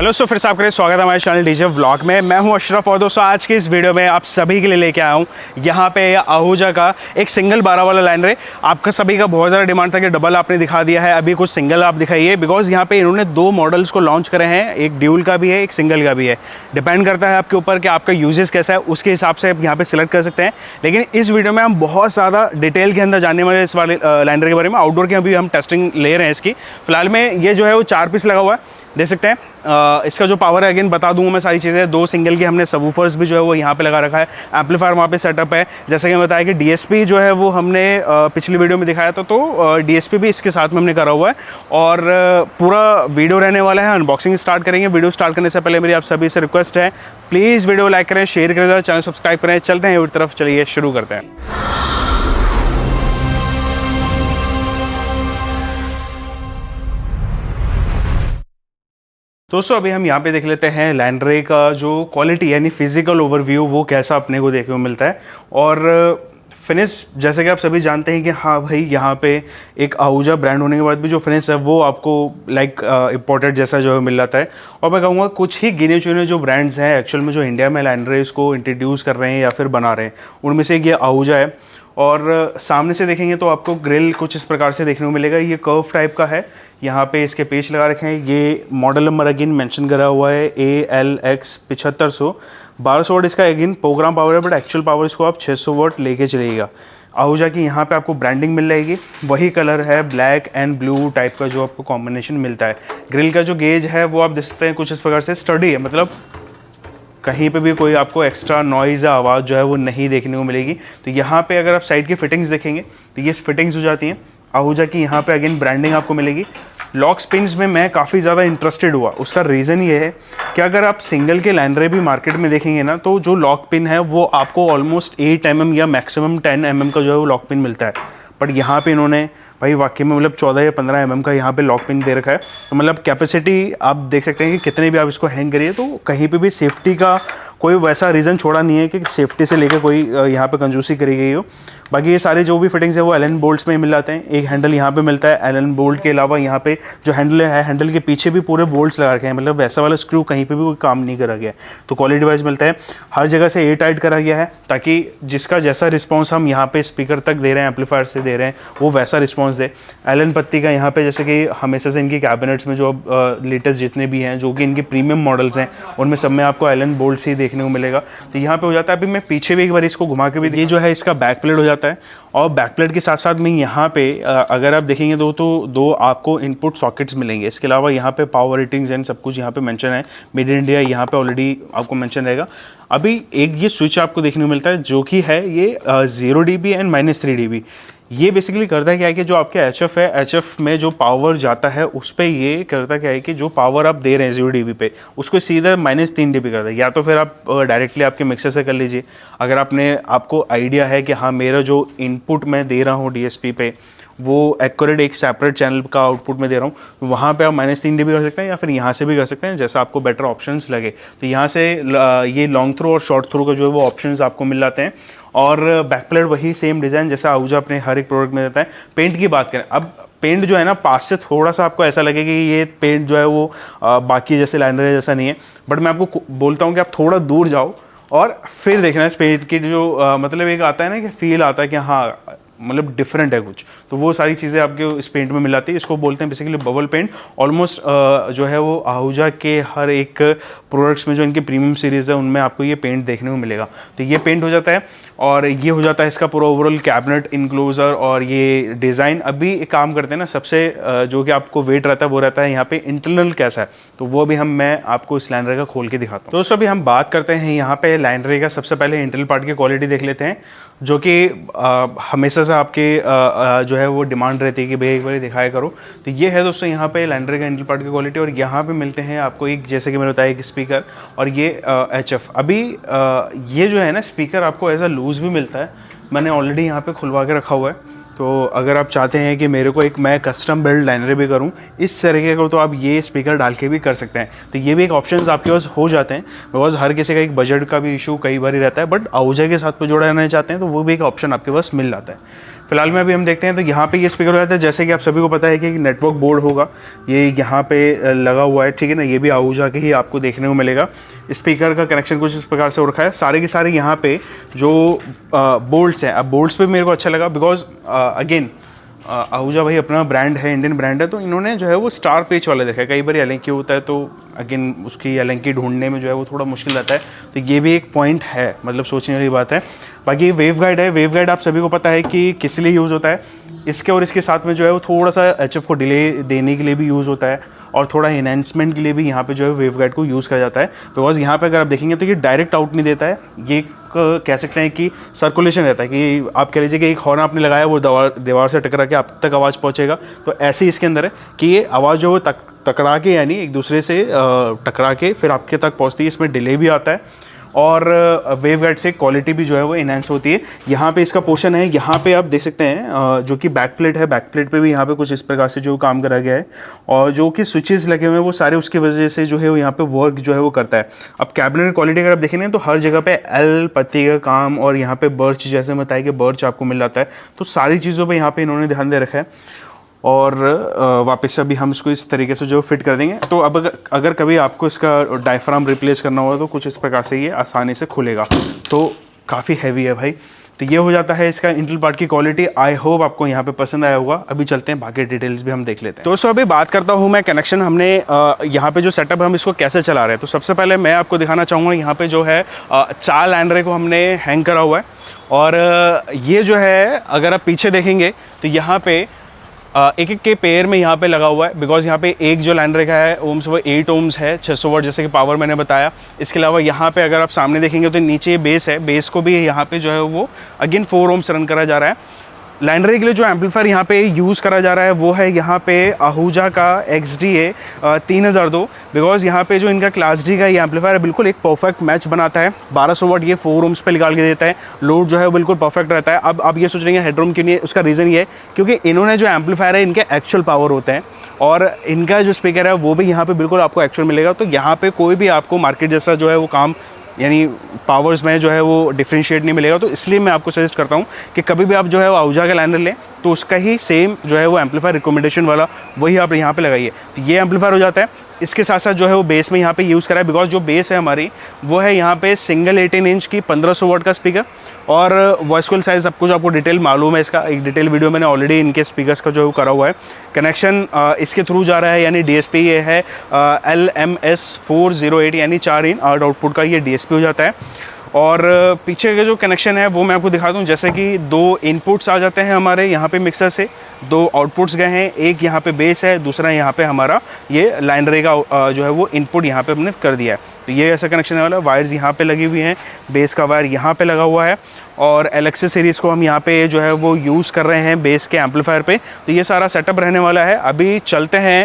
Hello सो फिर से आपका स्वागत है हमारे चैनल डीजे व्लॉग में। मैं हूं अशरफ और दोस्तों आज की इस वीडियो में आप सभी के लिए लेके आया हूं यहां पे आहूजा का एक सिंगल 12 वाला लाइनर है। आपका सभी का बहुत ज़्यादा डिमांड था कि डबल आपने दिखा दिया है, अभी कुछ सिंगल आप दिखाइए, बिकॉज यहाँ पे इन्होंने दो मॉडल्स को लॉन्च करे हैं, एक ड्यूल का भी है एक सिंगल का भी है। डिपेंड करता है आपके ऊपर कि आपका यूजेस कैसा है, उसके हिसाब से आप यहाँ पे सिलेक्ट कर सकते हैं। लेकिन इस वीडियो में हम बहुत ज़्यादा डिटेल के अंदर जानने वाले इस वाले लाइनर के बारे में। आउटडोर की अभी हम टेस्टिंग ले रहे हैं इसकी। फिलहाल में ये जो है वो 4 पीस लगा हुआ है, देख सकते हैं। इसका जो पावर है अगेन बता दूंगा मैं सारी चीज़ें। 2 सिंगल के हमने सबवूफर्स भी जो है वो यहाँ पे लगा रखा है, एम्पलीफायर वहाँ पे सेटअप है। जैसा कि मैं बताया कि डीएसपी जो है वो हमने पिछली वीडियो में दिखाया था, तो डीएसपी भी इसके साथ में हमने करा हुआ है और पूरा वीडियो रहने वाला है। अनबॉक्सिंग स्टार्ट करेंगे। वीडियो स्टार्ट करने से पहले मेरी आप सभी से रिक्वेस्ट है, प्लीज़ वीडियो लाइक करें, शेयर करें, चैनल सब्सक्राइब करें। चलते हैं एक तरफ, चलिए शुरू करते हैं। दोस्तों अभी हम यहाँ पे देख लेते हैं लाइनर का जो क्वालिटी यानी फिजिकल ओवरव्यू वो कैसा अपने को देखने को मिलता है। और फिनिश जैसे कि आप सभी जानते हैं कि हाँ भाई, यहाँ पे एक आहूजा ब्रांड होने के बाद भी जो फिनिश है वो आपको लाइक इम्पोर्टेड जैसा जो है मिल जाता है। और मैं कहूँगा कुछ ही गिने चुने जो ब्रांड्स हैं एक्चुअल में जो इंडिया में लाइनर इसको इंट्रोड्यूस कर रहे हैं या फिर बना रहे हैं, उनमें से ये आहूजा है। और सामने से देखेंगे तो आपको ग्रिल कुछ इस प्रकार से देखने को मिलेगा, ये कर्व टाइप का है। यहाँ पे इसके पेच लगा रखे हैं। ये मॉडल नंबर अगेन मेंशन करा हुआ है ALX 7500। 1200 वाट इसका अगेन प्रोग्राम पावर है, बट एक्चुअल पावर इसको आप 600 वाट लेके चलिएगा। आहूजा की यहाँ पे आपको ब्रांडिंग मिल जाएगी, वही कलर है ब्लैक एंड ब्लू टाइप का जो आपको कॉम्बिनेशन मिलता है। ग्रिल का जो गेज है वो आप देख सकते हैं कुछ इस प्रकार से स्टडी है, मतलब कहीं पे भी कोई आपको एक्स्ट्रा नॉइज़ या आवाज़ जो है वो नहीं देखने को मिलेगी। तो यहाँ पे अगर आप साइड की फिटिंग्स देखेंगे तो ये फिटिंग्स हो जाती हैं आहूजा की। यहाँ पे अगेन ब्रांडिंग आपको मिलेगी। लॉक स्पिन्स में मैं काफ़ी ज़्यादा इंटरेस्टेड हुआ, उसका रीज़न ये है कि अगर आप सिंगल के लाइनर भी मार्केट में देखेंगे ना, तो जो लॉक पिन है वो आपको ऑलमोस्ट 8 mm या मैक्सिमम 10 mm का जो है वो लॉक पिन मिलता है। बट यहाँ पे इन्होंने भाई वाकई में मतलब 14 या 15 mm का यहाँ पे लॉक पिन दे रखा है। तो मतलब कैपेसिटी आप देख सकते हैं कि कितने भी आप इसको हैंग करिए तो कहीं पे भी सेफ्टी का कोई वैसा रीज़न छोड़ा नहीं है कि सेफ्टी से लेकर कोई यहाँ पे कंजूसी करी गई हो। बाकी ये सारे जो भी फिटिंग्स है वो एलन बोल्ट्स में ही मिल जाते हैं। एक हैंडल यहाँ पे मिलता है एलन बोल्ट के अलावा, यहाँ पे जो हैंडल है हैंडल के पीछे भी पूरे बोल्ट्स लगा रखे हैं, मतलब वैसा वाला स्क्रू कहीं पे भी कोई काम नहीं करा गया है। तो क्वालिटी वाइज मिलता है, हर जगह से एयर टाइट करा गया है ताकि जिसका जैसा रिस्पॉन्स हम यहाँ पे स्पीकर तक दे रहे हैं, एम्पलीफायर से दे रहे हैं, वो वैसा रिस्पॉन्स दे। एलन पत्ती का यहाँ पे जैसे कि हमेशा से इनकी कैबिनेट्स में जो अब लेटेस्ट जितने भी हैं जो कि इनके प्रीमियम मॉडल्स हैं उनमें सब में आपको एलन बोल्ट्स ही देखने को मिलेगा। तो यहाँ पे हो जाता है, अभी मैं पीछे भी एक बार इसको घुमा के भी, ये जो है इसका बैक प्लेट हो जाता है। और बैक प्लेट के साथ साथ में यहाँ पे अगर आप देखेंगे तो दो आपको इनपुट सॉकेट्स मिलेंगे। इसके अलावा यहाँ पे पावर रेटिंग्स एंड सब कुछ यहाँ पे मेंशन है। मेड इन इंडिया यहाँ पे ऑलरेडी आपको मेंशन रहेगा। अभी एक ये स्विच आपको देखने को मिलता है जो कि है ये 0 dB एंड -3 dB। ये बेसिकली करता है क्या है कि जो आपके HF है, HF में जो पावर जाता है उस पर ये करता क्या है कि जो पावर आप दे रहे हैं 0 dB पे उसको सीधा -3 dB करता है। या तो फिर आप डायरेक्टली आपके मिक्सर से कर लीजिए, अगर आपको आइडिया है कि हाँ मेरा जो इनपुट मैं दे रहा हूँ DSP पे वो एक्यूरेट एक सेपरेट चैनल का आउटपुट में दे रहा हूँ, वहाँ पे आप -3 dB कर सकते हैं या फिर यहाँ से भी कर सकते हैं, जैसा आपको बेटर ऑप्शंस लगे। तो यहाँ से ये लॉन्ग थ्रो और शॉर्ट थ्रो का जो है वो ऑप्शंस आपको मिल जाते हैं। और बैक प्लेट वही सेम डिज़ाइन जैसा आहूजा अपने हर एक प्रोडक्ट में देता है। पेंट की बात करें, अब पेंट जो है ना पास से थोड़ा सा आपको ऐसा लगेगा कि ये पेंट जो है वो बाकी जैसे लाइनर जैसा नहीं है, बट मैं आपको बोलता हूँ कि आप थोड़ा दूर जाओ और फिर देखना इस पेंट की जो मतलब एक आता है ना कि फील आता है कि हाँ मतलब डिफरेंट है कुछ, तो वो सारी चीज़ें आपके इस पेंट में मिल जाती है। इसको बोलते हैं बेसिकली बबल पेंट। ऑलमोस्ट जो है वो आहूजा के हर एक प्रोडक्ट्स में जो इनके प्रीमियम सीरीज़ है उनमें आपको ये पेंट देखने को मिलेगा। तो ये पेंट हो जाता है और ये हो जाता है इसका पूरा ओवरऑल कैबिनेट इनक्लोजर और ये डिज़ाइन। अभी एक काम करते हैं ना, सबसे जो कि आपको वेट रहता है वो रहता है यहाँ पे इंटरनल कैसा है, तो वो भी मैं आपको इस लाइनर का खोल के दिखाता हूँ। दोस्तों अभी हम बात करते हैं यहाँ पे लाइनर का। सबसे पहले इंटरनल पार्ट की क्वालिटी देख लेते हैं, जो कि हमेशा से आपके जो है वो डिमांड रहती है कि भैया एक बार दिखाया करो। तो ये है दोस्तों यहाँ पे लाइनर का इंटरनल पार्ट की क्वालिटी। और यहाँ पे मिलते हैं आपको एक, जैसे कि मैंने बताया, एक स्पीकर और ये HF। अभी ये जो है ना स्पीकर आपको एज अ लूज़ भी मिलता है, मैंने ऑलरेडी यहाँ पे खुलवा के रखा हुआ है। तो अगर आप चाहते हैं कि मेरे को मैं कस्टम बिल्ड लाइनर भी करूं इस तरीके को, तो आप ये स्पीकर डाल के भी कर सकते हैं। तो ये भी एक ऑप्शंस आपके पास हो जाते हैं, बिकॉज हर किसी का एक बजट का भी इशू कई बार ही रहता है, बट आहूजा के साथ में जोड़ा रहना चाहते हैं तो वो भी एक ऑप्शन आपके पास मिल जाता है। फिलहाल में अभी हम देखते हैं तो यहाँ पे ये स्पीकर हो जाता है। जैसे कि आप सभी को पता है कि नेटवर्क बोर्ड होगा, ये यहाँ पे लगा हुआ है, ठीक है ना। ये भी आहूजा के ही आपको देखने को मिलेगा। स्पीकर का कनेक्शन कुछ इस प्रकार से हो रखा है। सारे के सारे यहाँ पे जो बोल्ट्स हैं, अब बोल्ट्स पे मेरे को अच्छा लगा बिकॉज अगेन आहूजा भाई अपना ब्रांड है, इंडियन ब्रांड है, तो इन्होंने जो है वो स्टार पेच वाले देखा है। कई बार एलेंकी होता है तो अगेन उसकी एलेंकी ढूंढने में जो है वो थोड़ा मुश्किल रहता है, तो ये भी एक पॉइंट है, मतलब सोचने वाली बात है। बाकी वेव गाइड है, वेव गाइड आप सभी को पता है कि किस लिए यूज़ होता है। इसके और इसके साथ में जो है वो थोड़ा सा एचएफ को डिले देने के लिए भी यूज़ होता है और थोड़ा एनहांसमेंट के लिए भी यहाँ पे जो है वेव गाइड को यूज़ करा जाता है। बिकॉज यहाँ पे अगर आप देखेंगे तो ये डायरेक्ट आउट नहीं देता है, ये कह सकते हैं कि सर्कुलेशन रहता है, कि आप कह लीजिए कि एक हॉर्न आपने लगाया वो दीवार से टकरा के आप तक आवाज़ पहुँचेगा। तो ऐसे ही इसके अंदर है कि ये आवाज़ जो है टकरा के, यानी एक दूसरे से टकरा के फिर आपके तक पहुँचती है। इसमें डिले भी आता है और वेव गाइड से क्वालिटी भी जो है वो इनहेंस होती है। यहाँ पे इसका पोर्शन है, यहाँ पे आप देख सकते हैं जो कि बैक प्लेट है, बैक प्लेट पे भी यहाँ पे कुछ इस प्रकार से जो काम करा गया है और जो कि स्विचेस लगे हुए हैं वो सारे उसकी वजह से जो है वो यहाँ पे वर्क जो है वो करता है। अब कैबिनेट क्वालिटी अगर आप देखेंगे तो हर जगह पे एल पत्ती का काम और यहाँ पे बर्च, जैसे बताया कि बर्च आपको मिल जाता है, तो सारी चीज़ों पर यहाँ पे इन्होंने ध्यान दे रखा है। और वापस से अभी हम इसको इस तरीके से जो फिट कर देंगे। तो अब अगर कभी आपको इसका डायफ्राम रिप्लेस करना होगा तो कुछ इस प्रकार से ये आसानी से खुलेगा। तो काफ़ी हैवी है भाई। तो ये हो जाता है इसका इंटेल पार्ट की क्वालिटी। आई होप आपको यहाँ पे पसंद आया होगा। अभी चलते हैं, बाकी डिटेल्स भी हम देख लेते हैं। तो दोस्तों अभी बात करता हूँ मैं कनेक्शन, हमने यहाँ पे जो सेटअप है हम इसको कैसे चला रहे हैं। तो सबसे पहले मैं आपको दिखाना चाहूँगा यहाँ पे जो है 4 लैंडरे को हमने हैंग करा हुआ है। और ये जो है अगर आप पीछे देखेंगे तो यहाँ पे एक एक के पेयर में यहाँ पे लगा हुआ है। बिकॉज यहाँ पे एक जो लाइन रेखा है ओम्स वो 8 ओम्स है, 600 वाट जैसे कि पावर मैंने बताया। इसके अलावा यहाँ पे अगर आप सामने देखेंगे तो नीचे बेस है, बेस को भी यहाँ पे जो है वो अगेन 4 ओम्स रन करा जा रहा है। लाइन रे के लिए जो एम्पलीफायर यहाँ पे यूज़ करा जा रहा है वो है यहाँ पे आहूजा का XDA 3002। बिकॉज यहाँ पे जो इनका क्लास डी का ये एम्पलीफायर है बिल्कुल एक परफेक्ट मैच बनाता है। 1200 वाट ये 4 ओम्स पे निकाल के देता है, लोड जो है वो बिल्कुल परफेक्ट रहता है। अब आप ये सोच रहे हैं हेडरूम क्यों नहीं है, उसका रीज़न ये है क्योंकि इन्होंने जो एम्पलीफायर है इनके एक्चुअल पावर होते हैं और इनका जो स्पीकर है वो भी यहाँ पे बिल्कुल आपको एक्चुअल मिलेगा। तो यहाँ पे कोई भी आपको मार्केट जैसा जो है वो काम यानी पावर्स में जो है वो डिफ्रेंशिएट नहीं मिलेगा। तो इसलिए मैं आपको सजेस्ट करता हूँ कि कभी भी आप जो है वो आहूजा का लाइनर लें तो उसका ही सेम जो है वो एम्पलीफायर रिकमेंडेशन वाला वही आप यहाँ पे लगाइए। तो ये एम्पलीफायर हो जाता है। इसके साथ साथ जो है वो बेस में यहाँ पे यूज़ करा है। बिकॉज जो बेस है हमारी वो है यहाँ पे सिंगल 18 इंच की 1500 वाट का स्पीकर और वॉइस कॉल साइज़ सब कुछ आपको डिटेल मालूम है। इसका एक डिटेल वीडियो मैंने ऑलरेडी इनके स्पीकर्स का जो है वो करा हुआ है। कनेक्शन इसके थ्रू जा रहा है, यानी DSP ये है LMS 408 यानी 4 इन 8 आउटपुट का ये DSP हो जाता है। और पीछे का जो कनेक्शन है वो मैं आपको दिखा दूं। जैसे कि 2 इनपुट्स आ जाते हैं हमारे यहाँ पे मिक्सर से, 2 आउटपुट्स गए हैं, एक यहाँ पे बेस है, दूसरा यहाँ पे हमारा ये लाइन रे का जो है वो इनपुट यहाँ पे हमने कर दिया है। तो ये ऐसा कनेक्शन है वाला। वायर्स यहाँ पे लगी हुई हैं, बेस का वायर यहाँ पे लगा हुआ है और LXS सीरीज़ को हम यहाँ पे जो है वो यूज़ कर रहे हैं बेस के एम्पलीफायर पे। तो ये सारा सेटअप रहने वाला है। अभी चलते हैं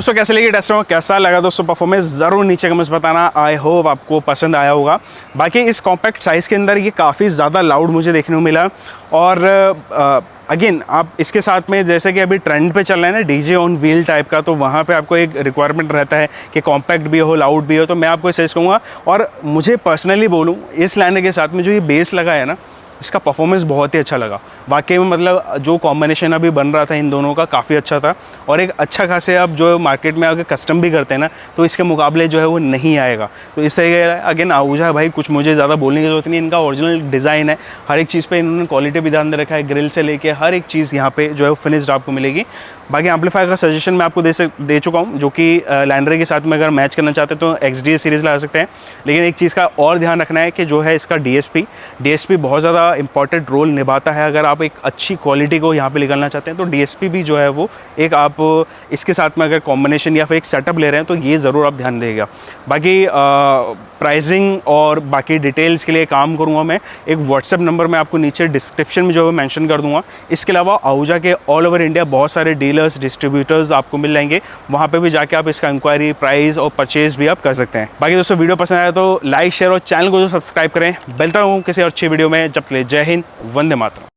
दोस्तों कैसे लगी टेस्ट में, कैसा लगा दोस्तों परफॉर्मेंस, ज़रूर नीचे कमेंट्स बताना। आई होप आपको पसंद आया होगा। बाकी इस कॉम्पैक्ट साइज़ के अंदर ये काफ़ी ज़्यादा लाउड मुझे देखने को मिला। और अगेन आप इसके साथ में जैसे कि अभी ट्रेंड पे चल रहा है ना डीजे ऑन व्हील टाइप का, तो वहाँ पे आपको एक रिक्वायरमेंट रहता है कि कॉम्पैक्ट भी हो, लाउड भी हो। तो मैं आपको सजेस्ट करूँगा, और मुझे पर्सनली बोलूँ, इस लाइन के साथ में जो ये बेस लगा है ना, इसका परफॉर्मेंस बहुत ही अच्छा लगा वाकई में। मतलब जो कॉम्बिनेशन अभी बन रहा था इन दोनों का काफ़ी अच्छा था, और एक अच्छा खासे अब जो मार्केट में अगर कस्टम भी करते हैं ना, तो इसके मुकाबले जो है वो नहीं आएगा। तो इस तरीके अगेन आहूजा भाई, कुछ मुझे ज़्यादा बोलने की जरूरत नहीं, इनका ओरिजिनल डिज़ाइन है, हर एक चीज़ पे इन्होंने क्वालिटी भी ध्यान दे रखा है, ग्रिल से लेके हर एक चीज़ यहाँ पे जो है फिनिश्ड आपको मिलेगी। बाकी एम्पलीफायर का सजेशन मैं आपको दे चुका हूँ, जो कि लैंडरे के साथ में अगर मैच करना चाहते हैं तो XDA सीरीज़ ला सकते हैं। लेकिन एक चीज़ का और ध्यान रखना है कि जो है इसका DSP बहुत ज़्यादा इंपॉर्टेंट रोल निभाता है। अगर आप एक अच्छी क्वालिटी को यहाँ पे निकालना चाहते हैं तो DSP भी जो है वो एक आप इसके साथ में अगर कॉम्बिनेशन या फिर एक सेटअप ले रहे हैं तो ये ज़रूर आप ध्यान देगा। बाकी प्राइसिंग और बाकी डिटेल्स के लिए काम करूँगा मैं, एक व्हाट्सएप नंबर मैं आपको नीचे डिस्क्रिप्शन में जो है मेंशन कर दूँगा। इसके अलावा आहूजा के ऑल ओवर इंडिया बहुत सारे डीलर्स, डिस्ट्रीब्यूटर्स आपको मिल जाएंगे, वहाँ पे भी जाके आप इसका इंक्वायरी, प्राइस और परचेज भी आप कर सकते हैं। बाकी दोस्तों वीडियो पसंद आया तो लाइक, शेयर और चैनल को जो सब्सक्राइब करें। मिलता हूँ किसी और अच्छी वीडियो में, जब तक जय हिंद, वंदे मातरम।